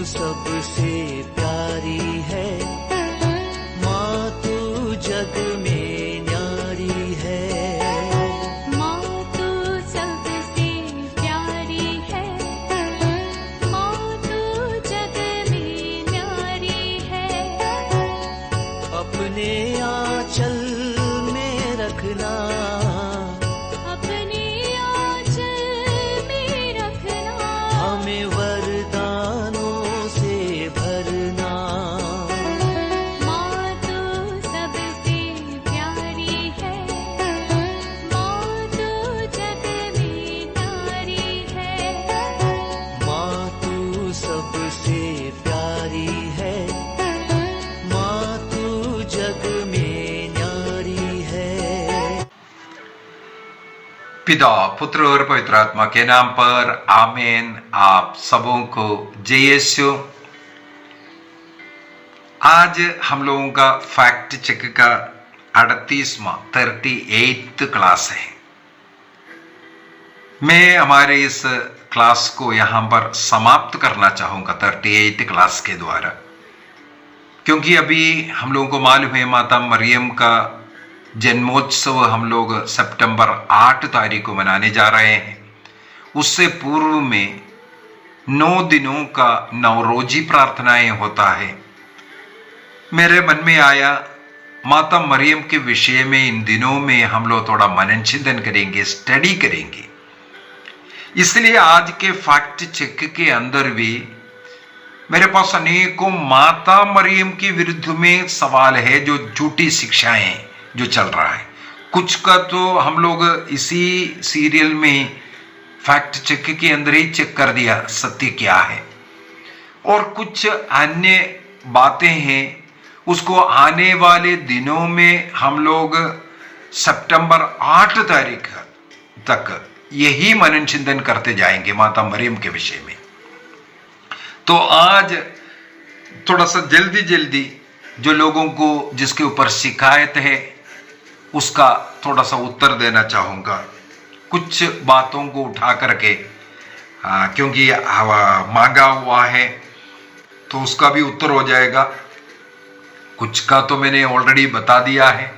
सबसे प्यारी है, माँ तू जग में न्यारी है। माँ तू सबसे प्यारी है, माँ तू जग में न्यारी है। अपने आंचल में रखना, अपने आंचल में रखना, हमें वरदानों से भरना। माँ तू सबसे प्यारी है, माँ तू जग में न्यारी है। माँ तू सबसे प्यारी है, माँ तू जग में न्यारी है। पिता, पुत्र और पवित्र आत्मा के नाम पर आमीन। आप सबों को जय यीशु। आज हम लोगों का फैक्ट चेक का 38वां क्लास है। मैं हमारे इस क्लास को यहां पर समाप्त करना चाहूंगा 38 क्लास के द्वारा, क्योंकि अभी हम लोगों को मालूम है माता मरियम का जन्मोत्सव हम लोग सितंबर 8 तारीख को मनाने जा रहे हैं। उससे पूर्व में 9 दिनों का नवरोजी प्रार्थनाएं होता है। मेरे मन में आया माता मरियम के विषय में इन दिनों में हम लोग थोड़ा मनन चिंतन करेंगे, स्टडी करेंगे। इसलिए आज के फैक्ट चेक के अंदर भी मेरे पास अनेकों माता मरियम के विरुद्ध में सवाल है, जो झूठी शिक्षाएं जो चल रहा है। कुछ का तो हम लोग इसी सीरियल में फैक्ट चेक के अंदर ही चेक कर दिया सत्य क्या है, और कुछ अन्य बातें हैं उसको आने वाले दिनों में हम लोग सितंबर 8 तारीख तक यही मनन चिंतन करते जाएंगे माता मरियम के विषय में। तो आज थोड़ा सा जल्दी जल्दी जो लोगों को जिसके ऊपर शिकायत है उसका थोड़ा सा उत्तर देना चाहूंगा, कुछ बातों को उठा करके, क्योंकि मांगा हुआ है तो उसका भी उत्तर हो जाएगा। कुछ का तो मैंने ऑलरेडी बता दिया है,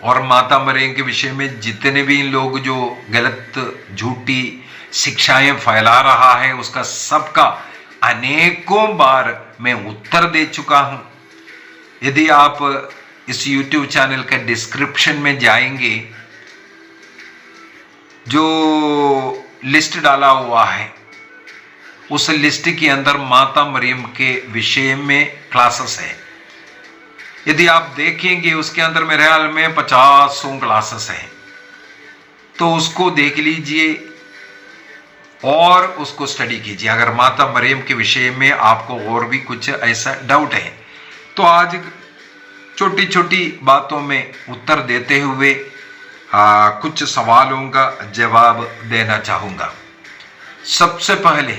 और माता मरियम के विषय में जितने भी लोग जो गलत झूठी शिक्षाएं फैला रहा है उसका सबका अनेकों बार मैं उत्तर दे चुका हूं। यदि आप इस YouTube चैनल के डिस्क्रिप्शन में जाएंगे, जो लिस्ट डाला हुआ है उस लिस्ट के अंदर माता मरियम के विषय में क्लासेस है। यदि आप देखेंगे उसके अंदर मेरे ख्याल में 50 क्लासेस हैं, तो उसको देख लीजिए और उसको स्टडी कीजिए। अगर माता मरियम के विषय में आपको और भी कुछ ऐसा डाउट है तो आज छोटी छोटी बातों में उत्तर देते हुए कुछ सवालों का जवाब देना चाहूंगा। सबसे पहले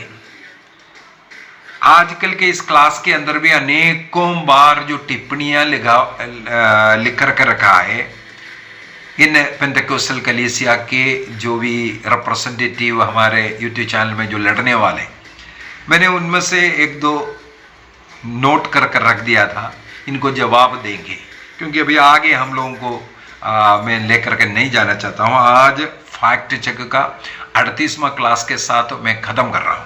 आजकल के इस क्लास के अंदर भी अनेकों बार जो टिप्पणियां लिख कर रखा है इन पेंटेकोस्टल कलीसिया के जो भी रिप्रेजेंटेटिव हमारे यूट्यूब चैनल में जो लड़ने वाले, मैंने उनमें से एक दो नोट कर रख दिया था। इनको जवाब देंगे, क्योंकि अभी आगे हम लोगों को मैं लेकर के नहीं जाना चाहता हूं। आज फैक्ट चेक का 38वां क्लास के साथ मैं खत्म कर रहा हूं।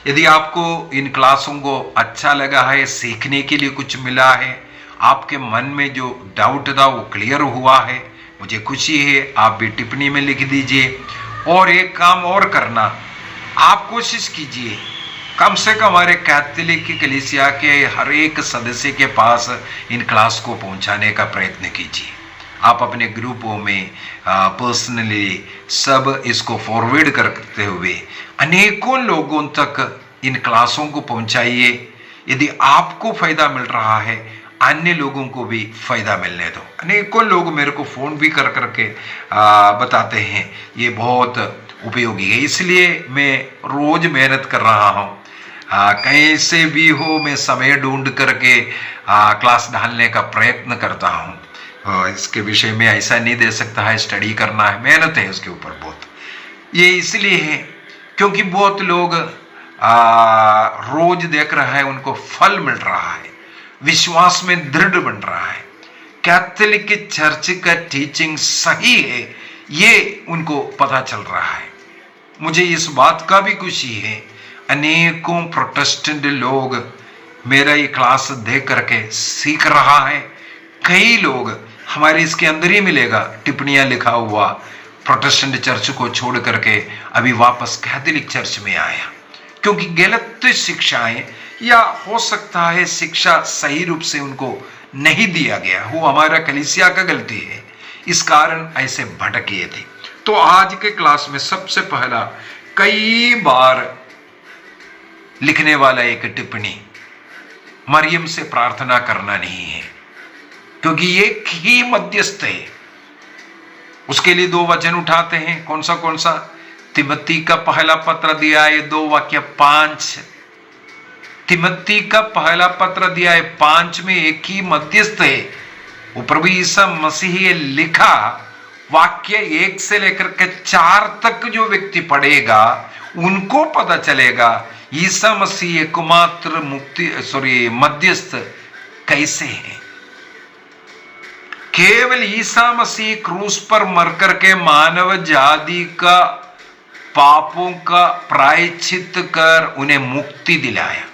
यदि आपको इन क्लासों को अच्छा लगा है, सीखने के लिए कुछ मिला है, आपके मन में जो डाउट था वो क्लियर हुआ है, मुझे खुशी है। आप भी टिप्पणी में लिख दीजिए। और एक काम और करना, आप कोशिश कीजिए कम से कम हमारे कैथोलिक कलीसिया के हर एक सदस्य के पास इन क्लास को पहुंचाने का प्रयत्न कीजिए। आप अपने ग्रुपों में पर्सनली सब इसको फॉरवर्ड करते हुए अनेकों लोगों तक इन क्लासों को पहुंचाइए। यदि आपको फायदा मिल रहा है, अन्य लोगों को भी फायदा मिलने दो। अनेकों लोग मेरे को फोन भी कर करके बताते हैं ये बहुत उपयोगी है। इसलिए मैं रोज मेहनत कर रहा हूँ, कहीं से भी हो मैं समय ढूंढ करके क्लास डालने का प्रयत्न करता हूँ। इसके विषय में ऐसा नहीं दे सकता है, स्टडी करना है, मेहनत है उसके ऊपर बहुत। ये इसलिए है क्योंकि बहुत लोग रोज देख रहा है, उनको फल मिल रहा है, विश्वास में दृढ़ बन रहा है, कैथोलिक चर्च का टीचिंग सही है, ये उनको पता चल रहा है। मुझे इस बात का भी खुशी है, अनेकों प्रोटेस्टेंट लोग मेरा ये क्लास देख करके सीख रहा है। कई लोग हमारे इसके अंदर ही मिलेगा टिप्पणियां लिखा हुआ, प्रोटेस्टेंट चर्च को छोड़ करके अभी वापस कैथोलिक चर्च में आया, क्योंकि गलत शिक्षाएं या हो सकता है शिक्षा सही रूप से उनको नहीं दिया गया, वो हमारा कलीसिया का गलती है, इस कारण ऐसे भटके थे। तो आज के क्लास में सबसे पहला कई बार लिखने वाला एक टिप्पणी, मरियम से प्रार्थना करना नहीं है, क्योंकि एक ही मध्यस्थ है। उसके लिए 2 वचन उठाते हैं, कौन सा? तिमोथी का पहला पत्र दिया है 2 वाक्य 5। तिमोथी का पहला पत्र दिया है 5 में एक ही मध्यस्थ है, वो प्रभु ईसा मसीह लिखा। वाक्य 1 से लेकर के 4 तक जो व्यक्ति पढ़ेगा उनको पता चलेगा ईसा मसीह एकमात्र मध्यस्थ कैसे है। केवल ईसा मसीह क्रूस पर मर करके मानव जाति का पापों का प्रायश्चित कर उन्हें मुक्ति दिलाया,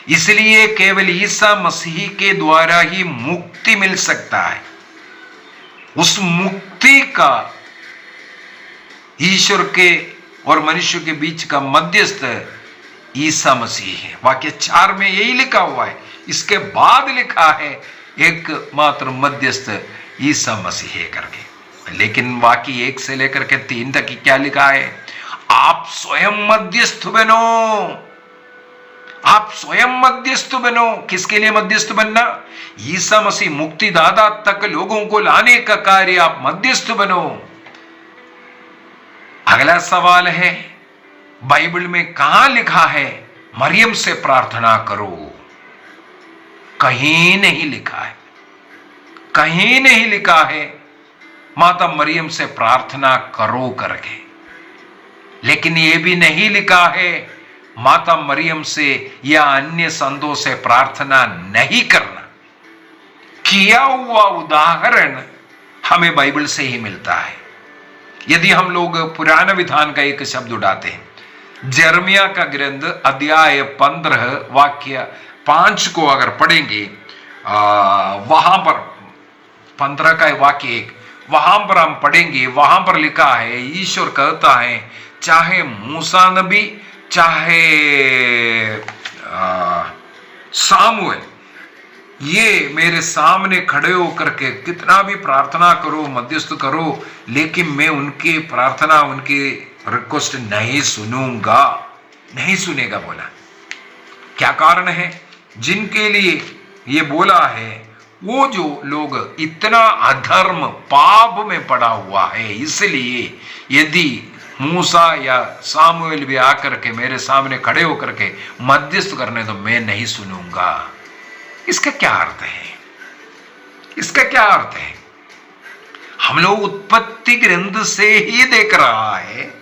इसलिए केवल ईसा मसीह के द्वारा ही मुक्ति मिल सकता है। उस मुक्ति का ईश्वर के और मनुष्य के बीच का मध्यस्थ ईसा मसीह है। वाक्य 4 में यही लिखा हुआ है। इसके बाद लिखा है एक मात्र मध्यस्थ ईसा मसीह है करके, लेकिन वाक्य 1 से लेकर के 3 तक क्या लिखा है? आप स्वयं मध्यस्थ बनो, आप स्वयं मध्यस्थ बनो। किसके लिए मध्यस्थ बनना? ईसा मसीह मुक्तिदाता तक लोगों को लाने का कार्य, आप मध्यस्थ बनो। अगला सवाल है, बाइबल में कहां लिखा है मरियम से प्रार्थना करो? कहीं नहीं लिखा है, कहीं नहीं लिखा है माता मरियम से प्रार्थना करो करके। लेकिन यह भी नहीं लिखा है माता मरियम से या अन्य संतों से प्रार्थना नहीं करना। किया हुआ उदाहरण हमें बाइबल से ही मिलता है। यदि हम लोग पुराना विधान का एक शब्द उड़ाते हैं, जर्मिया का ग्रंथ अध्याय 15 वाक्य 5 को अगर पढ़ेंगे, वहां पर 15 का वाक्य 1 वहां पर हम पढ़ेंगे, वहां पर लिखा है, ईश्वर कहता है चाहे मूसा नबी चाहे सामुएल ये मेरे सामने खड़े होकर के कितना भी प्रार्थना करो, मध्यस्थ करो, लेकिन मैं उनकी प्रार्थना, उनकी रिक्वेस्ट नहीं सुनूंगा, नहीं सुनेगा बोला। क्या कारण है? जिनके लिए ये बोला है वो जो लोग इतना अधर्म पाप में पड़ा हुआ है, इसलिए यदि मूसा या सामुएल भी आकर के मेरे सामने खड़े होकर के मध्यस्थ करने तो मैं नहीं सुनूंगा। इसका क्या अर्थ है? इसका क्या अर्थ है? हम लोग उत्पत्ति ग्रंथ से ही देख रहा है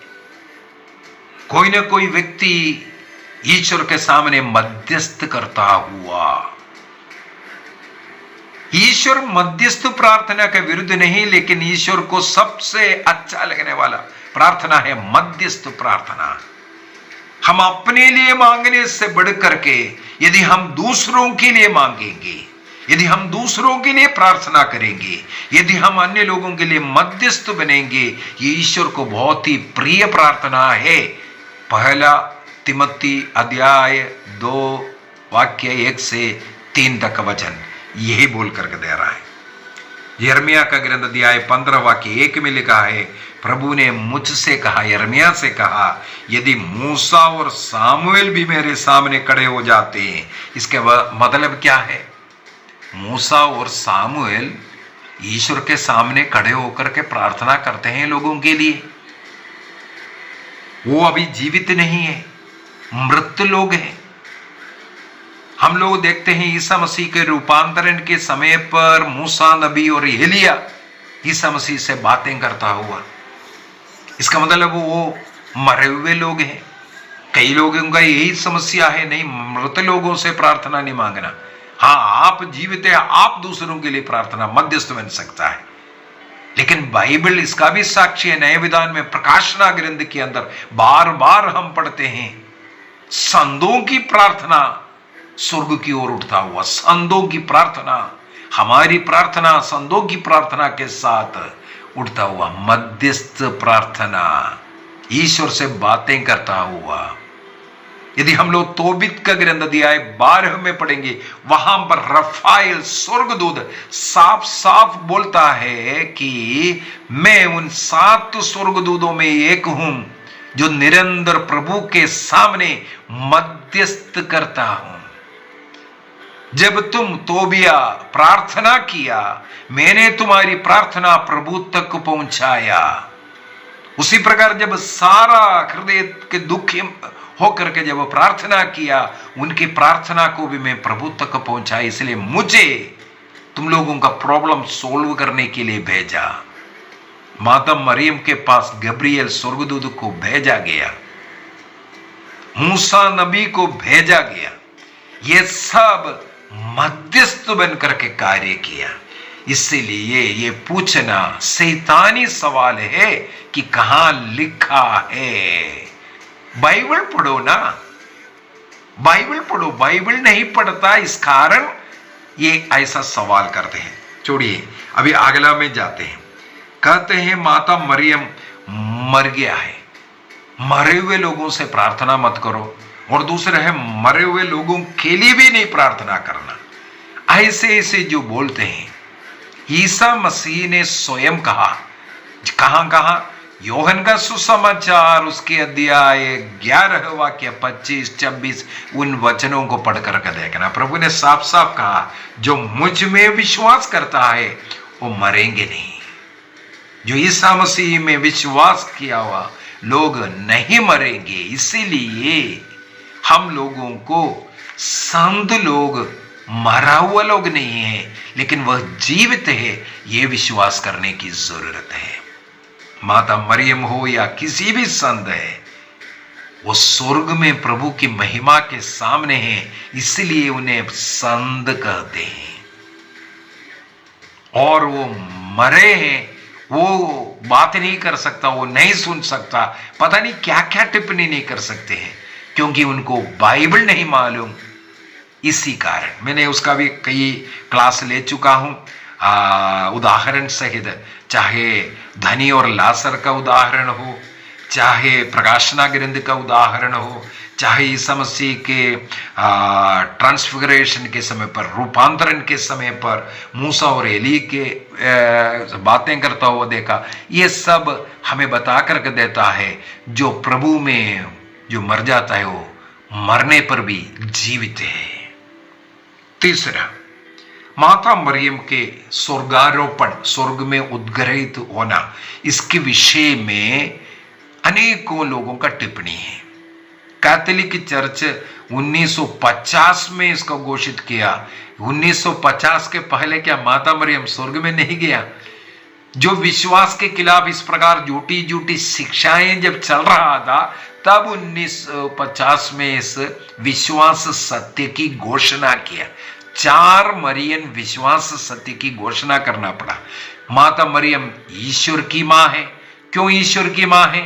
कोई ना कोई व्यक्ति ईश्वर के सामने मध्यस्थ करता हुआ। ईश्वर मध्यस्थ प्रार्थना के विरुद्ध नहीं, लेकिन ईश्वर को सबसे अच्छा लगने वाला प्रार्थना है मध्यस्थ प्रार्थना। हम अपने लिए मांगने से बढ़ करके यदि हम दूसरों के लिए मांगेंगे, यदि हम दूसरों के लिए प्रार्थना करेंगे, यदि हम अन्य लोगों के लिए मध्यस्थ बनेंगे, ये ईश्वर को बहुत ही प्रिय प्रार्थना है। पहला तिमोथी अध्याय 2 वाक्य 1 से 3 तक वचन यही बोल करके दे रहा है। यिर्मयाह का ग्रंथ अध्याय 15 वाक्य 1 में लिखा है, प्रभु ने मुझसे कहा, यिर्मयाह से कहा, यदि मूसा और सामुएल भी मेरे सामने खड़े हो जाते हैं। इसके मतलब क्या है? मूसा और सामुएल ईश्वर के सामने खड़े होकर के प्रार्थना करते हैं लोगों के लिए। वो अभी जीवित नहीं है, मृत लोग हैं। हम लोग देखते हैं ईसा मसीह के रूपांतरण के समय पर मूसा नबी और एलिया ईसा मसीह से बातें करता हुआ। इसका मतलब वो मरे हुए लोग हैं, कई लोगों का यही समस्या है, नहीं मृत लोगों से प्रार्थना नहीं मांगना। हाँ, आप जीवित है, आप दूसरों के लिए प्रार्थना मध्यस्थ बन सकता है, लेकिन बाइबल इसका भी साक्षी है। नए विधान में प्रकाशना ग्रंथ के अंदर बार बार हम पढ़ते हैं, संतों की प्रार्थना स्वर्ग की ओर उठता हुआ, संतों की प्रार्थना, हमारी प्रार्थना संतों की प्रार्थना के साथ उठता हुआ, मध्यस्थ प्रार्थना, ईश्वर से बातें करता हुआ। यदि हम लोग तोबित का ग्रंथ अध्याय 12 में पढ़ेंगे, वहां पर रफाएल स्वर्गदूत साफ साफ बोलता है कि मैं उन 7 स्वर्गदूतों में एक हूं जो निरंतर प्रभु के सामने मध्यस्थ करता हूं। जब तुम तोबिया प्रार्थना किया, मैंने तुम्हारी प्रार्थना प्रभु तक पहुंचाया। उसी प्रकार जब सारा हृदय के दुखी होकर के जब प्रार्थना किया, उनकी प्रार्थना को भी मैं प्रभु तक पहुंचाया। इसलिए मुझे तुम लोगों का प्रॉब्लम सोल्व करने के लिए भेजा। माता मरियम के पास गब्रियल स्वर्गदूत को भेजा गया, मूसा नबी को भेजा गया, ये सब मध्यस्थ बनकर के कार्य किया। इसलिए ये पूछना शैतानी सवाल है कि कहां लिखा है। बाइबल पढ़ो ना, बाइबल पढ़ो। बाइबल नहीं पढ़ता, इस कारण ये ऐसा सवाल करते हैं। छोड़िए, अभी अगला में जाते हैं। कहते हैं माता मरियम मर गया है, मरे हुए लोगों से प्रार्थना मत करो, और दूसरा है मरे हुए लोगों के लिए भी नहीं प्रार्थना करना। ऐसे ऐसे जो बोलते हैं, ईसा मसीह ने स्वयं कहा, कहां योहन का सुसमाचार उसके अध्याय 11 वाक्य 25-26, उन वचनों को पढ़कर के देखना। प्रभु ने साफ साफ कहा, जो मुझ में विश्वास करता है वो मरेंगे नहीं। जो ईसा मसीह में विश्वास किया हुआ लोग नहीं मरेंगे। इसीलिए हम लोगों को संत लोग मरा हुआ लोग नहीं है, लेकिन वह जीवित है, यह विश्वास करने की जरूरत है। माता मरियम हो या किसी भी संत है, वो स्वर्ग में प्रभु की महिमा के सामने है, इसलिए उन्हें संत कहते हैं। और वो मरे हैं, वो बात नहीं कर सकता, वो नहीं सुन सकता, पता नहीं क्या क्या टिप्पणी नहीं कर सकते हैं, क्योंकि उनको बाइबल नहीं मालूम। इसी कारण मैंने उसका भी कई क्लास ले चुका हूं, उदाहरण सहित, चाहे धनी और लासर का उदाहरण हो, चाहे प्रकाशना ग्रंथ का उदाहरण हो, चाहे ईसा मसीह के ट्रांसफिगरेशन के समय पर, रूपांतरण के समय पर मूसा और एली के बातें करता हुआ देखा। ये सब हमें बता करके देता है, जो प्रभु में जो मर जाता है वो मरने पर भी जीवित है। तीसरा, माता मरियम के स्वर्गारोपण, स्वर्ग में उद्ग्रहित होना, इसके विषय में अनेकों लोगों का टिप्पणी है। कैथोलिक चर्च 1950 में इसको घोषित किया। 1950 के पहले क्या माता मरियम स्वर्ग में नहीं गया? जो विश्वास के खिलाफ इस प्रकार झूठी झूठी शिक्षाएं जब चल रहा था, तब 1950 में इस विश्वास सत्य की घोषणा किया। 4 मरियम विश्वास सत्य की घोषणा करना पड़ा। माता मरियम ईश्वर की मां है। क्यों ईश्वर की मां है?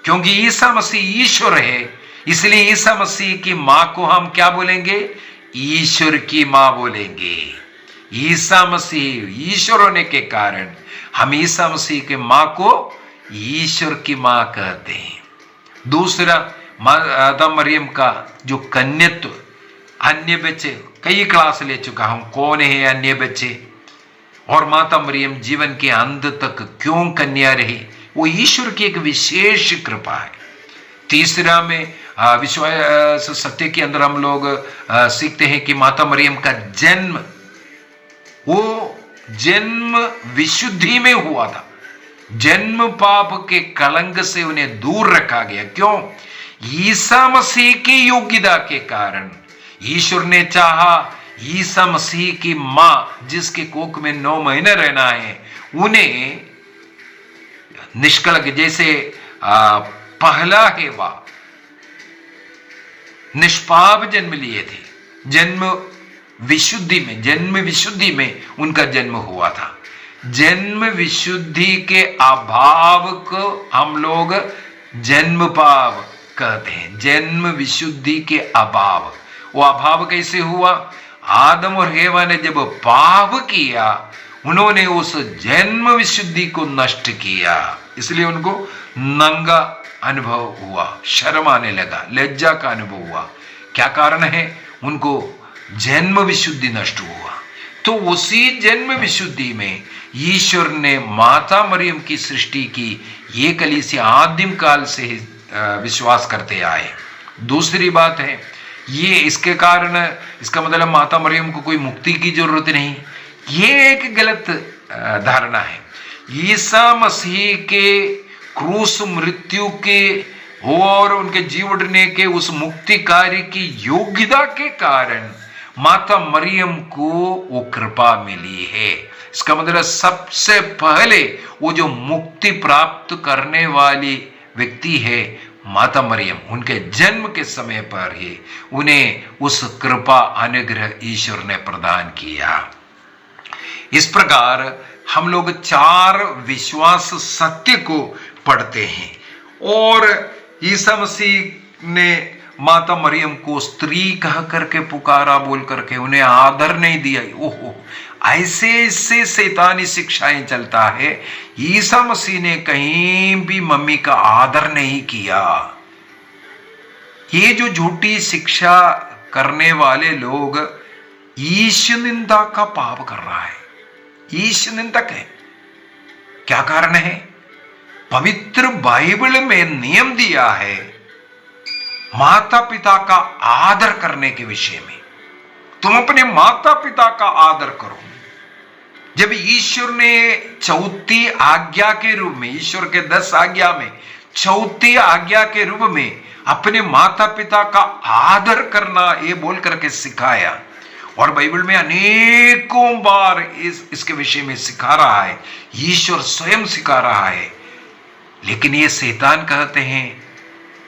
क्योंकि ईसा मसीह ईश्वर है, इसलिए ईसा मसीह की मां को हम क्या बोलेंगे? ईश्वर की मां बोलेंगे। ईसा मसीह ईश्वर होने के कारण हम ईसा मसीह के मां को ईश्वर की मां कहते हैं। दूसरा, माता मरियम का जो कन्यत्व, अन्य बच्चे, कई क्लास ले चुका हूं, कौन है अन्य बच्चे, और माता मरियम जीवन के अंत तक क्यों कन्या रही, वो ईश्वर की एक विशेष कृपा है। तीसरा में विश्वास सत्य के अंदर हम लोग सीखते हैं कि माता मरियम का जन्म, वो जन्म विशुद्धि में हुआ था। जन्म पाप के कलंक से उन्हें दूर रखा गया। क्यों? ईसा मसीह की योग्यता के कारण। ईश्वर ने चाहा ईसा मसीह की मां, जिसके कोख में 9 महीने रहना है, उन्हें निष्कलंक, जैसे पहला हेवा निष्पाप जन्म लिए थे। जन्म विशुद्धि में उनका जन्म हुआ था। जन्म विशुद्धि के अभाव को हम लोग जन्म पाप कहते हैं। जन्म विशुद्धि के अभाव, वो अभाव कैसे हुआ? आदम और हेवा ने जब पाप किया, उन्होंने उस जन्म विशुद्धि को नष्ट किया, इसलिए उनको नंगा अनुभव हुआ, शर्म आने लगा, लज्जा का अनुभव हुआ। क्या कारण है? उनको जन्म विशुद्धि नष्ट हुआ। तो उसी जन्म विशुद्धि में ईश्वर ने माता मरियम की सृष्टि की। ये कलीसिया आदिम काल से ही विश्वास करते आए। दूसरी बात है, ये इसके कारण, इसका मतलब माता मरियम को कोई मुक्ति की जरूरत नहीं, ये एक गलत धारणा है। ईसा मसीह के क्रूस मृत्यु के और उनके जी उठने के उस मुक्ति कार्य की योग्यता के कारण माता मरियम को वो कृपा मिली है। इसका मतलब सबसे पहले वो जो मुक्ति प्राप्त करने वाली व्यक्ति है माता मरियम, उनके जन्म के समय पर ही उन्हें उस कृपा अनुग्रह ईश्वर ने प्रदान किया। इस प्रकार हम लोग 4 विश्वास सत्य को पढ़ते हैं। और ईसा मसीह ने माता मरियम को स्त्री कह करके पुकारा, बोल करके उन्हें आदर नहीं दिया। ओहो, ऐसे ऐसे शैतानी शिक्षाएं चलता है। ईसा मसीह ने कहीं भी मम्मी का आदर नहीं किया। ये जो झूठी शिक्षा करने वाले लोग ईश निंदा का पाप कर रहा है, ईश निंदक है। क्या कारण है? पवित्र बाइबल में नियम दिया है माता पिता का आदर करने के विषय में। तुम अपने माता पिता का आदर करो। जब ईश्वर ने चौथी आज्ञा के रूप में, ईश्वर के 10 आज्ञा में चौथी आज्ञा के रूप में अपने माता पिता का आदर करना ये बोल करके सिखाया, और बाइबल में अनेकों बार इसके विषय में सिखा रहा है, ईश्वर स्वयं सिखा रहा है। लेकिन ये शैतान कहते हैं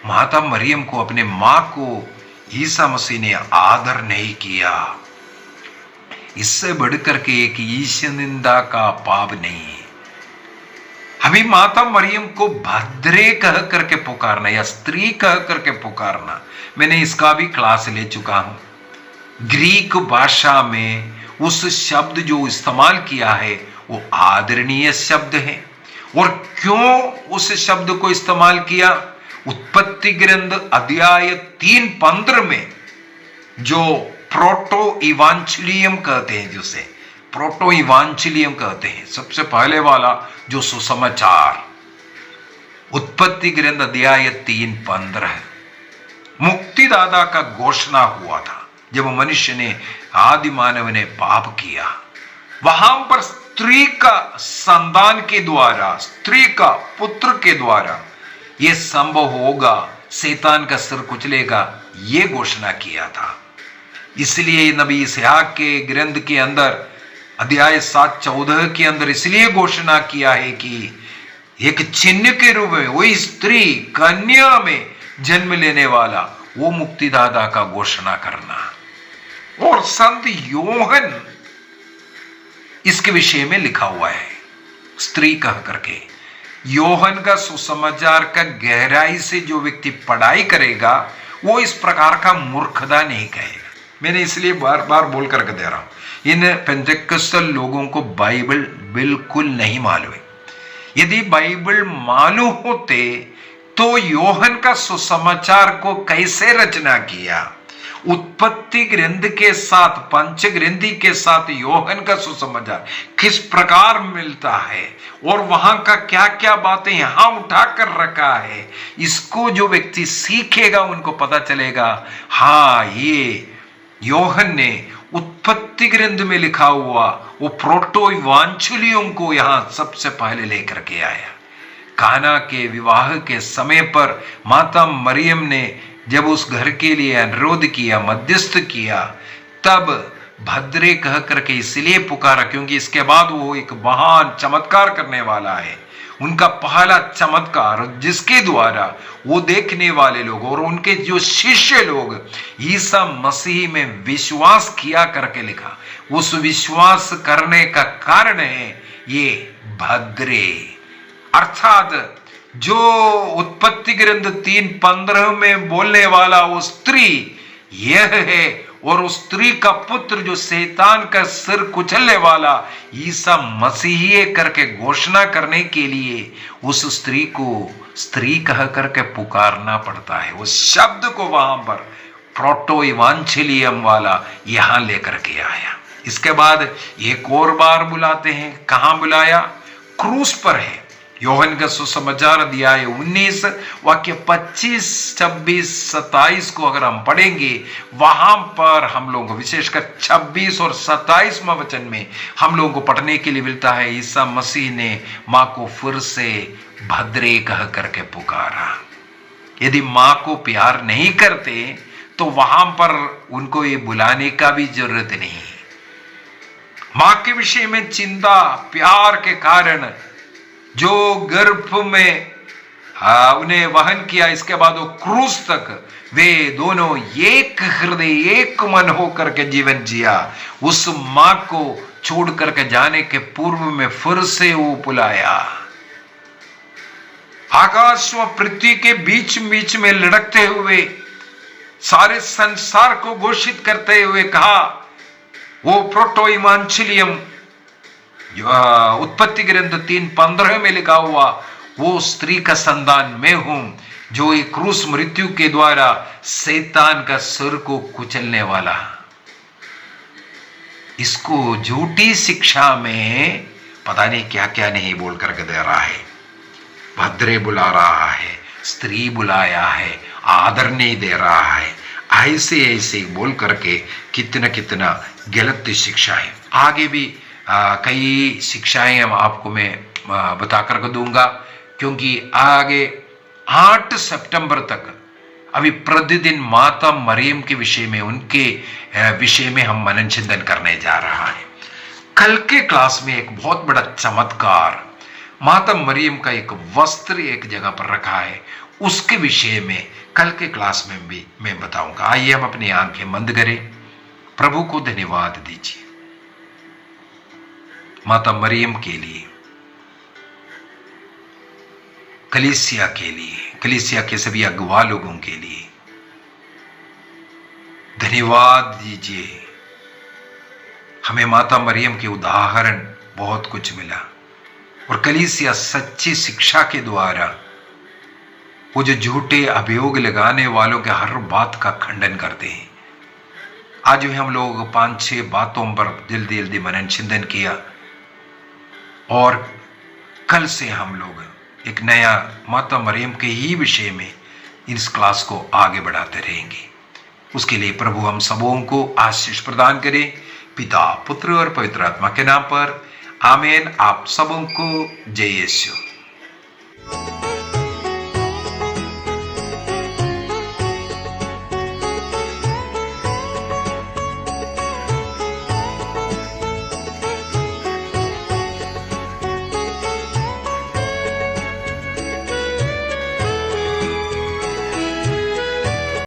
माता मरियम को, अपने मां को ईसा मसीह ने आदर नहीं किया। इससे बढ़कर के एक ईश निंदा का पाप नहीं है। अभी माता मरियम को भद्रे कह करके पुकारना या स्त्री कह करके पुकारना, मैंने इसका भी क्लास ले चुका हूं। ग्रीक भाषा में उस शब्द जो इस्तेमाल किया है वो आदरणीय शब्द है। और क्यों उस शब्द को इस्तेमाल किया? उत्पत्ति ग्रंथ अध्याय 3:15 में जो प्रोटो इवांचुलियम कहते हैं, जिसे प्रोटो इवांचुलियम कहते हैं, सबसे पहले वाला जो सुसमाचार, उत्पत्ति ग्रंथ अध्याय 3:15 मुक्तिदाता का घोषणा हुआ था। जब मनुष्य ने, आदि मानव ने पाप किया, वहां पर स्त्री का संतान के द्वारा, स्त्री का पुत्र के द्वारा यह संभव होगा, शैतान का सिर कुचलेगा, यह घोषणा किया था। इसलिए नबी इसहाक के ग्रंथ के अंदर अध्याय 7:14 के अंदर इसलिए घोषणा किया है कि एक चिन्ह के रूप में वही स्त्री कन्या में जन्म लेने वाला वो मुक्तिदाता का घोषणा करना। और संत योहन इसके विषय में लिखा हुआ है, स्त्री कह करके। योहन का सुसमाचार का गहराई से जो व्यक्ति पढ़ाई करेगा वो इस प्रकार का मूर्खता नहीं कहेगा। मैंने इसलिए बार बार बोल करके दे रहा हूं, इन पेंटेकोस्टल लोगों को बाइबल बिल्कुल नहीं मालूम है। यदि बाइबल मालूम होते तो योहन का सुसमाचार को कैसे रचना किया, उत्पत्ति ग्रंथ के साथ, पंच ग्रंथी के साथ योहन का सुसमाचार किस प्रकार मिलता है और वहां का क्या क्या बातें यहां उठा कर रखा है, इसको जो व्यक्ति सीखेगा उनको पता चलेगा, हाँ ये योहन ने उत्पत्ति ग्रंथ में लिखा हुआ वो प्रोटो इवांचुलियम को यहां सबसे पहले लेकर के आया। काना के विवाह के समय पर माता मरियम ने जब उस घर के लिए अनुरोध किया, मध्यस्थ किया, तब भद्रे कह करके इसलिए पुकारा क्योंकि इसके बाद वो एक महान चमत्कार करने वाला है। उनका पहला चमत्कार जिसके द्वारा वो देखने वाले लोग और उनके जो शिष्य लोग ईसा मसीह में विश्वास किया करके लिखा, उस विश्वास करने का कारण है ये भद्रे, अर्थात जो उत्पत्ति ग्रंथ 3:15 में बोलने वाला वो स्त्री यह है, और उस स्त्री का पुत्र जो शैतान का सिर कुचलने वाला ईसा मसीह करके घोषणा करने के लिए उस स्त्री को स्त्री कह करके पुकारना पड़ता है। उस शब्द को वहां पर प्रोटो इवांजेलियम वाला यहां लेकर के आया। इसके बाद एक और बार बुलाते हैं, कहां बुलाया? क्रूस पर है। योहन का सुसमाचार अध्याय 19 वाक्य 25, 26, 27 को अगर हम पढ़ेंगे, वहां पर हम लोगों को विशेषकर 26 और 27वां वचन में हम लोगों को पढ़ने के लिए मिलता है ईसा मसीह ने मां को फिर से भद्रे कह करके पुकारा। यदि मां को प्यार नहीं करते तो वहां पर उनको ये बुलाने का भी जरूरत नहीं। मां के विषय में चिंता, प्यार के कारण जो गर्भ में उन्हें वहन किया, इसके बाद वो क्रूस तक वे दोनों एक हृदय एक मन होकर के जीवन जिया। उस मां को छोड़ करके जाने के पूर्व में फिर से वो बुलाया। आकाश व पृथ्वी के बीच बीच में लड़कते हुए सारे संसार को घोषित करते हुए कहा, वो प्रोटो इवांजेलियम उत्पत्ति ग्रंथ 3:15 में लिखा हुआ वो स्त्री का संतान मैं हूं, जो एक क्रूस मृत्यु के द्वारा शैतान का सिर को कुचलने वाला। इसको झूठी शिक्षा में पता नहीं क्या क्या नहीं बोल करके दे रहा है। भद्रे बुला रहा है, स्त्री बुलाया है, आदर नहीं दे रहा है, ऐसे ऐसे बोल करके कितना कितना गलत शिक्षा है। आगे भी कई शिक्षाएं आपको मैं बता कर दूंगा, क्योंकि आगे 8 सितंबर तक अभी प्रतिदिन माता मरियम के विषय में, उनके विषय में हम मनन चिंतन करने जा रहा है। कल के क्लास में एक बहुत बड़ा चमत्कार, माता मरियम का एक वस्त्र एक जगह पर रखा है, उसके विषय में कल के क्लास में भी मैं बताऊंगा। आइए हम अपनी आंखें बंद करें, प्रभु को धन्यवाद दीजिए माता मरियम के लिए, कलीसिया के लिए, कलीसिया के सभी अगुवा लोगों के लिए धन्यवाद दीजिए। हमें माता मरियम के उदाहरण बहुत कुछ मिला, और कलीसिया सच्ची शिक्षा के द्वारा वो जो झूठे अभियोग लगाने वालों के हर बात का खंडन करते हैं। आज भी हम लोग 5-6 बातों पर जल्दी जल्दी मनन चिंतन किया, और कल से हम लोग एक नया माता मरियम के ही विषय में इस क्लास को आगे बढ़ाते रहेंगे। उसके लिए प्रभु हम सबों को आशीष प्रदान करे, पिता, पुत्र और पवित्र आत्मा के नाम पर, आमीन। आप सबों को जय यीशु।